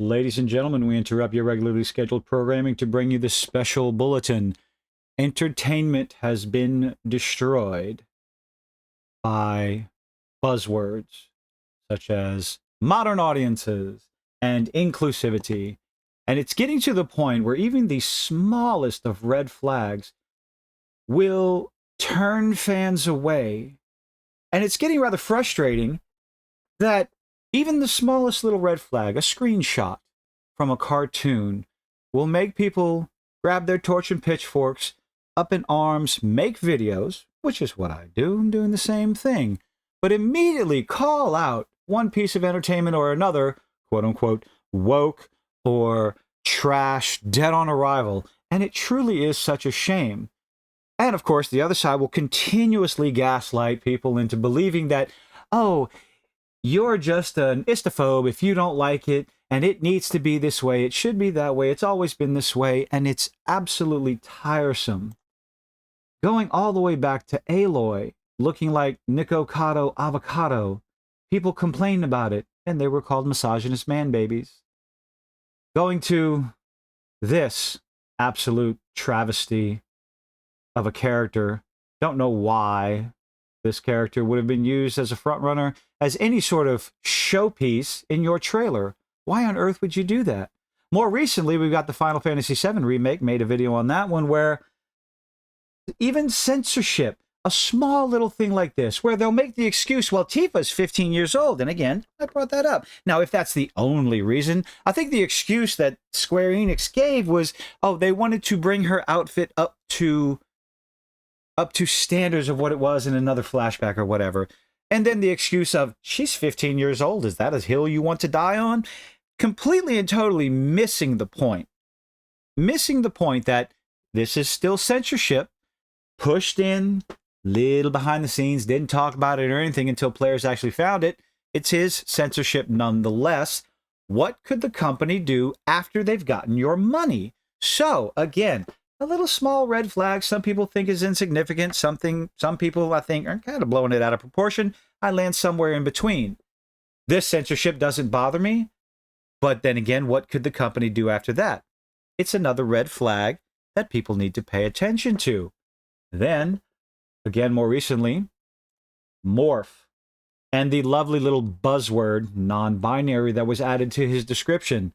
Ladies and gentlemen, we interrupt your regularly scheduled programming to bring you this special bulletin. Entertainment has been destroyed by buzzwords such as modern audiences and inclusivity. And it's getting to the point where even the smallest of red flags will turn fans away. And it's getting rather frustrating that even the smallest little red flag, a screenshot from a cartoon, will make people grab their torch and pitchforks, up in arms, make videos, which is what I do. I'm doing the same thing, but immediately call out one piece of entertainment or another, quote unquote, woke or trash, dead on arrival. And it truly is such a shame. And of course, the other side will continuously gaslight people into believing that, oh, you're just an istophobe if you don't like it, and it needs to be this way. It should be that way. It's always been this way, and it's absolutely tiresome. Going all the way back to Aloy, looking like Nikocado avocado, people complained about it, and they were called misogynist man babies. Going to this absolute travesty of a character, don't know why this character would have been used as a frontrunner, as any sort of showpiece in your trailer. Why on earth would you do that? More recently, we've got the Final Fantasy VII remake, made a video on that one, where even censorship, a small little thing like this, where they'll make the excuse, well, Tifa's 15 years old. And again, I brought that up. Now, if that's the only reason, I think the excuse that Square Enix gave was, oh, they wanted to bring her outfit up to standards of what it was in another flashback or whatever. And then the excuse of, she's 15 years old. Is that a hill you want to die on? Completely and totally missing the point. Missing the point that this is still censorship, pushed in, little behind the scenes, didn't talk about it or anything until players actually found it. It's his censorship nonetheless. What could the company do after they've gotten your money? So, again, a little small red flag some people think is insignificant. Some people, I think, are kind of blowing it out of proportion. I land somewhere in between. This censorship doesn't bother me. But then again, what could the company do after that? It's another red flag that people need to pay attention to. Then, again, more recently, morph. And the lovely little buzzword, non-binary, that was added to his description.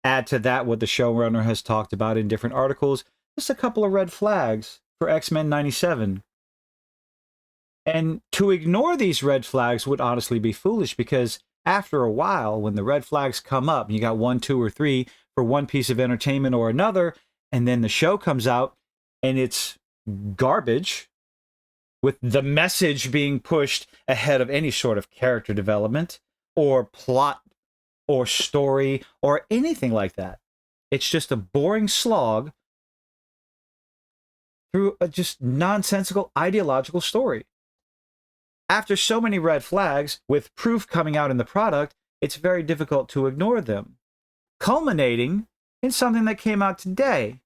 Add to that what the showrunner has talked about in different articles. Just a couple of red flags for X-Men 97. And to ignore these red flags would honestly be foolish, because after a while, when the red flags come up, you got 1, 2, or 3 for one piece of entertainment or another, and then the show comes out and it's garbage, with the message being pushed ahead of any sort of character development or plot or story or anything like that. It's just a boring slog through a just nonsensical ideological story. After so many red flags, with proof coming out in the product, it's very difficult to ignore them. Culminating in something that came out today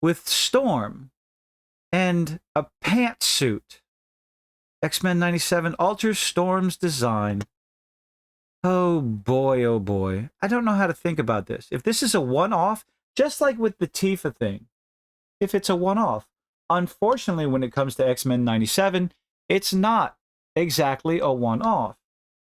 with Storm and a pantsuit. X-Men 97 alters Storm's design. Oh boy, oh boy. I don't know how to think about this. If this is a one-off, just like with the Tifa thing, if it's a one-off, unfortunately, when it comes to X-Men 97, it's not exactly a one-off.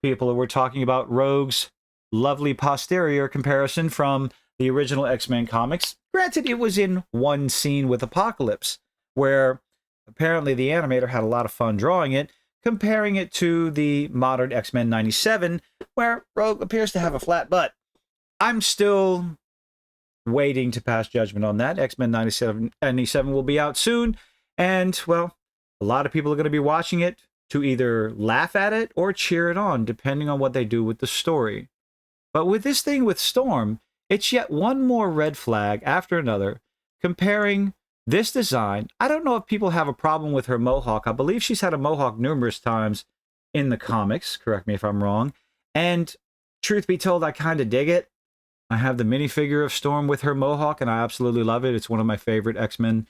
People were talking about Rogue's lovely posterior comparison from the original X-Men comics. Granted, it was in one scene with Apocalypse, where apparently the animator had a lot of fun drawing it, comparing it to the modern X-Men 97, where Rogue appears to have a flat butt. I'm still waiting to pass judgment on that. X-Men 97 will be out soon, and, well, a lot of people are going to be watching it to either laugh at it or cheer it on, depending on what they do with the story. But with this thing with Storm, it's yet one more red flag after another, comparing this design. I don't know if people have a problem with her mohawk. I believe she's had a mohawk numerous times in the comics. Correct me if I'm wrong. And truth be told, I kind of dig it. I have the minifigure of Storm with her mohawk, and I absolutely love it. It's one of my favorite X-Men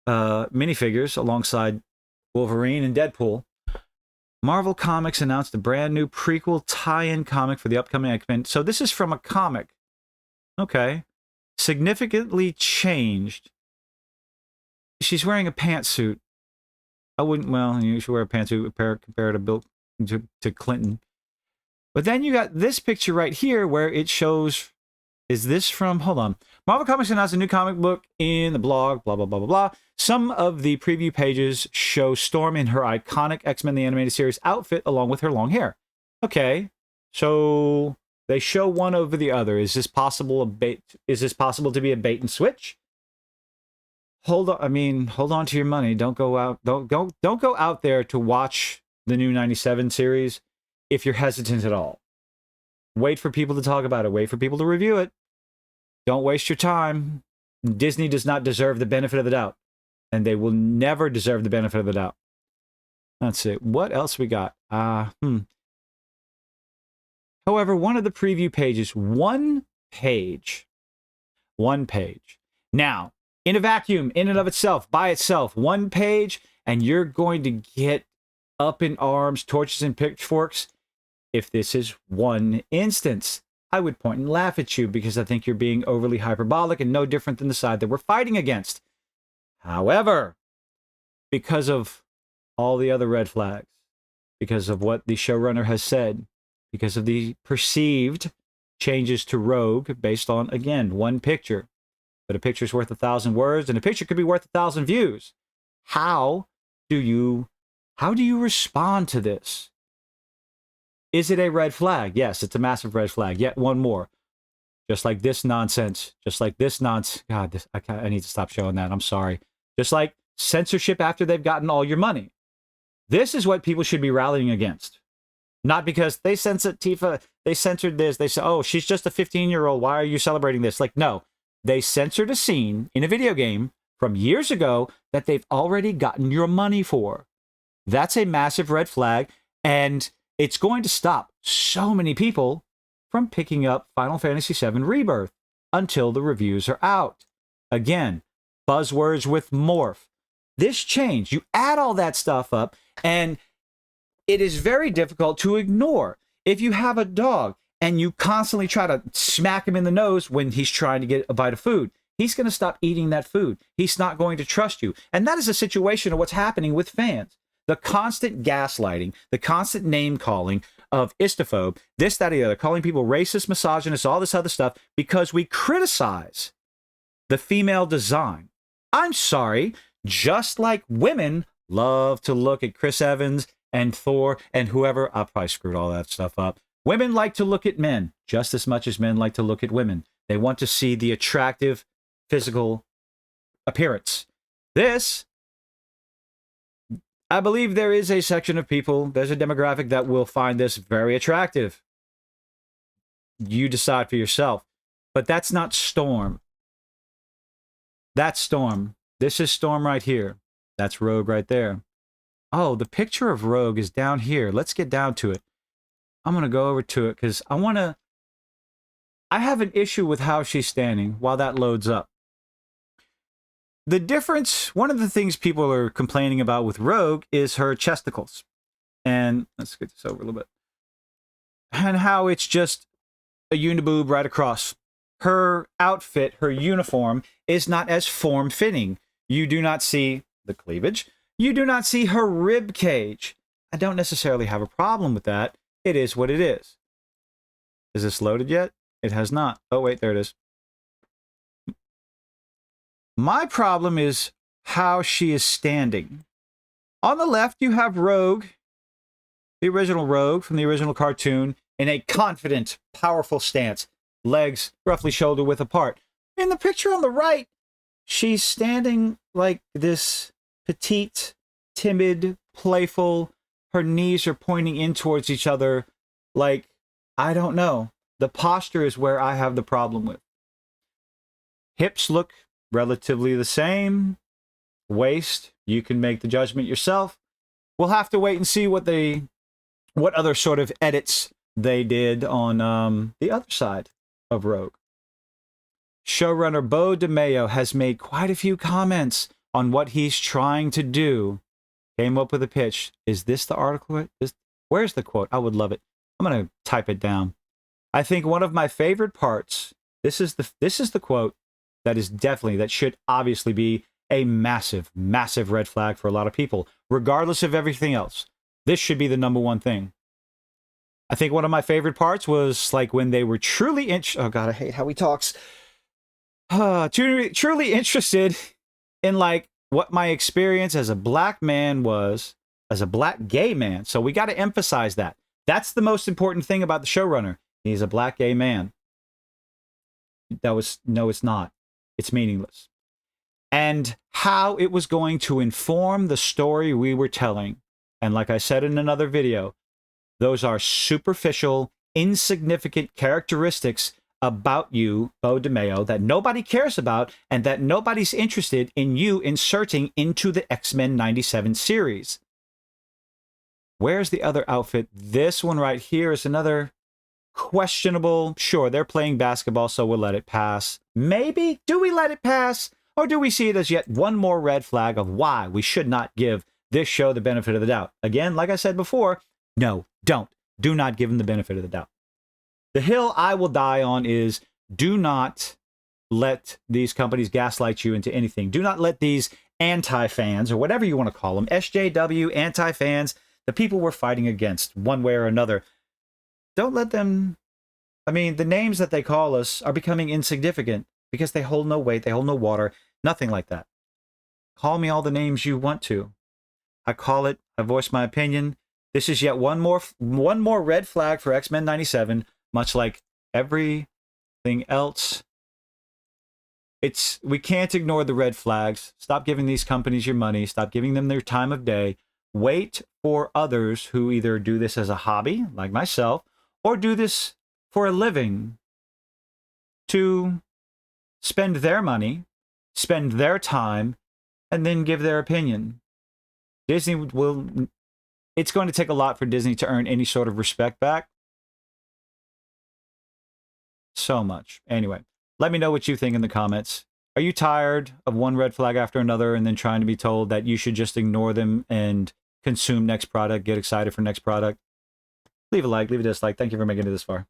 minifigures, alongside Wolverine and Deadpool. Marvel Comics announced a brand new prequel tie-in comic for the upcoming X-Men. So this is from a comic Okay. Significantly changed. She's wearing a pantsuit. I wouldn't, well, you should wear a pantsuit compared to Bill to Clinton. But then you got this picture right here where it shows, is this from, hold on. Marvel Comics announced a new comic book in the blog, blah, blah, blah, blah, blah. Some of the preview pages show Storm in her iconic X-Men the Animated Series outfit along with her long hair. Okay, so they show one over the other. Is this possible is this possible to be a bait and switch? Hold on, I mean, hold on to your money. Don't go out, don't go out there to watch the new 97 series if you're hesitant at all. Wait for people to talk about it. Wait for people to review it. Don't waste your time. Disney does not deserve the benefit of the doubt. And they will never deserve the benefit of the doubt. That's it. What else we got? However, one of the preview pages, one page. Now, in a vacuum, in and of itself, by itself, one page, and you're going to get up in arms, torches and pitchforks. If this is one instance, I would point and laugh at you because I think you're being overly hyperbolic and no different than the side that we're fighting against. However, because of all the other red flags, because of what the showrunner has said, because of the perceived changes to Rogue based on, again, one picture. But a picture's worth 1,000 words, and a picture could be worth 1,000 views. How do you respond to this? Is it a red flag? Yes, it's a massive red flag. Yet one more. Just like this nonsense. Just like this nonsense. God, I need to stop showing that. I'm sorry. Just like censorship after they've gotten all your money. This is what people should be rallying against. Not because they censored Tifa, they censored this. They said, oh, she's just a 15-year-old. Why are you celebrating this? Like, no. They censored a scene in a video game from years ago that they've already gotten your money for. That's a massive red flag. And it's going to stop so many people from picking up Final Fantasy VII Rebirth until the reviews are out. Again, buzzwords with morph. This change, you add all that stuff up, and it is very difficult to ignore. If you have a dog and you constantly try to smack him in the nose when he's trying to get a bite of food, he's going to stop eating that food. He's not going to trust you. And that is a situation of what's happening with fans. The constant gaslighting, the constant name-calling of Istophobe, this, that, or the other, calling people racist, misogynist, all this other stuff, because we criticize the female design. I'm sorry, just like women love to look at Chris Evans and Thor and whoever, I probably screwed all that stuff up. Women like to look at men just as much as men like to look at women. They want to see the attractive physical appearance. This, I believe there is a section of people, there's a demographic that will find this very attractive. You decide for yourself. But that's not Storm. That's Storm. This is Storm right here. That's Rogue right there. Oh, the picture of Rogue is down here. Let's get down to it. I'm going to go over to it because I have an issue with how she's standing while that loads up. The difference, one of the things people are complaining about with Rogue is her chesticles. And let's get this over a little bit. And how it's just a uniboob right across. Her outfit, her uniform, is not as form-fitting. You do not see the cleavage. You do not see her rib cage. I don't necessarily have a problem with that. It is what it is. Is this loaded yet? It has not. Oh, wait, there it is. My problem is how she is standing. On the left, you have Rogue, the original Rogue from the original cartoon, in a confident, powerful stance, legs roughly shoulder width apart. In the picture on the right, she's standing like this petite, timid, playful. Her knees are pointing in towards each other. Like, I don't know. The posture is where I have the problem with. Hips look relatively the same. Waist, you can make the judgment yourself. We'll have to wait and see what other sort of edits they did on the other side of Rogue. Showrunner Beau DeMayo has made quite a few comments on what he's trying to do. Came up with a pitch. Is this the article? Where's the quote? I would love it. I'm going to type it down. I think one of my favorite parts, This is the quote that should obviously be a massive, massive red flag for a lot of people, regardless of everything else. This should be the number one thing. I think one of my favorite parts was like when they were truly oh god, I hate how he talks. Truly interested in like what my experience as a black man was, as a black gay man. So we got to emphasize that. That's the most important thing about the showrunner. He's a black gay man. No, it's not. It's meaningless. And how it was going to inform the story we were telling. And like I said in another video, those are superficial, insignificant characteristics about you, Beau DeMayo, that nobody cares about and that nobody's interested in you inserting into the X-Men 97 series. Where's the other outfit? This one right here is another questionable. Sure, they're playing basketball, so we'll let it pass. Maybe. Do we let it pass? Or do we see it as yet one more red flag of why we should not give this show the benefit of the doubt? Again, like I said before, no, don't. Do not give them the benefit of the doubt. The hill I will die on is do not let these companies gaslight you into anything. Do not let these anti-fans, or whatever you want to call them, SJW, anti-fans, the people we're fighting against one way or another, don't let them... I mean, the names that they call us are becoming insignificant because they hold no weight, they hold no water, nothing like that. Call me all the names you want to. I call it, I voice my opinion. This is yet one more red flag for X-Men 97, much like everything else. We can't ignore the red flags. Stop giving these companies your money. Stop giving them their time of day. Wait for others who either do this as a hobby, like myself, or do this for a living to spend their money, spend their time, and then give their opinion. Disney will... It's going to take a lot for Disney to earn any sort of respect back. So much. Anyway, let me know what you think in the comments. Are you tired of one red flag after another and then trying to be told that you should just ignore them and consume next product, get excited for next product? Leave a like, leave a dislike. Thank you for making it this far.